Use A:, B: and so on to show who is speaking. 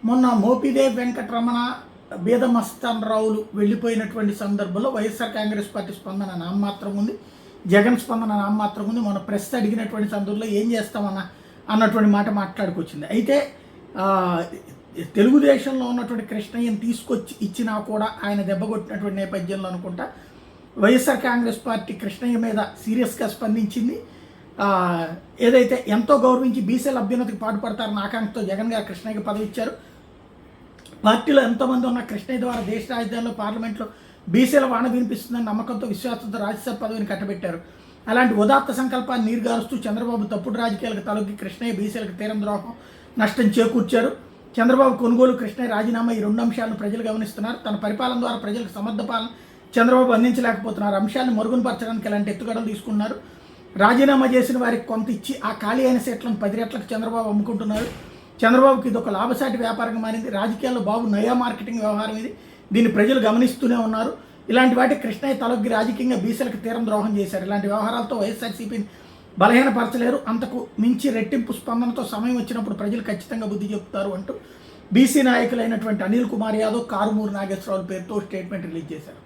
A: మొన్న మోపిదేవి వెంకటరమణ బీదమస్తాన్ రావులు వెళ్ళిపోయినటువంటి సందర్భంలో వైఎస్ఆర్ కాంగ్రెస్ పార్టీ స్పందన నామమాత్రం ఉంది, జగన్ స్పందన నామమాత్రం ఉంది. మన ప్రెస్ అడిగినటువంటి సందర్భంలో ఏం చేస్తామన్నా అన్నటువంటి మాట మాట్లాడుకొచ్చింది. అయితే తెలుగుదేశంలో ఉన్నటువంటి కృష్ణయ్యని తీసుకొచ్చి ఇచ్చినా కూడా ఆయన దెబ్బకొట్టినటువంటి నేపథ్యంలో అనుకుంటా వైఎస్ఆర్ కాంగ్రెస్ పార్టీ కృష్ణయ్య మీద సీరియస్గా స్పందించింది. ఏదైతే ఎంతో గౌరవించి బీసీల అభ్యున్నతికి పాటుపడతారన్న ఆకాంక్షతో జగన్ గారు కృష్ణయ్యకి పదవి ఇచ్చారు. పార్టీలో ఎంతోమంది ఉన్న కృష్ణయ్య ద్వారా దేశ రాజధానిలో పార్లమెంట్లో బీసీల వాణ వినిపిస్తుందని నమ్మకంతో విశ్వాసంతో రాజ్యసభ పదవిని కట్టబెట్టారు. అలాంటి ఉదాత్త సంకల్పాన్ని నీరుగారుస్తూ చంద్రబాబు తప్పుడు రాజకీయాలకు తలొగ్గి కృష్ణయ్య బీసీలకు తీరం ద్రోహం నష్టం చేకూర్చారు. చంద్రబాబు కొనుగోలు, కృష్ణయ్య రాజీనామా, ఈ రెండు అంశాలను ప్రజలు గమనిస్తున్నారు. తన పరిపాలన ద్వారా ప్రజలకు సమర్థ పాలన చంద్రబాబు అందించలేకపోతున్నారు. అంశాలను మరుగునపరచడానికి ఇలాంటి ఎత్తుగడలు తీసుకున్నారు. రాజీనామా చేసిన వారికి కొంత ఇచ్చి ఆ ఖాళీ అయిన సీట్లను 10 రెట్లకు చంద్రబాబు అమ్ముకుంటున్నారు. చంద్రబాబుకి ఇది ఒక లాభసాటి వ్యాపారంగా మారింది. రాజకీయాల్లో బాబు నయా మార్కెటింగ్ వ్యవహారం ఇది. దీన్ని ప్రజలు గమనిస్తూనే ఉన్నారు. ఇలాంటి వాటి కృష్ణయ్య తలొగ్గి రాజకీయంగా బీసీలకు తీరం ద్రోహం చేశారు. ఇలాంటి వ్యవహారాలతో వైఎస్ఆర్సీపీని బలహీనపరచలేరు. అంతకు మించి రెట్టింపు స్పందనతో సమయం వచ్చినప్పుడు ప్రజలు ఖచ్చితంగా బుద్ధి చెప్తారు అంటూ బీసీ నాయకులైనటువంటి అనిల్ కుమార్ యాదవ్, కారుమూరి నాగేశ్వరరావు పేరుతో స్టేట్మెంట్ రిలీజ్ చేశారు.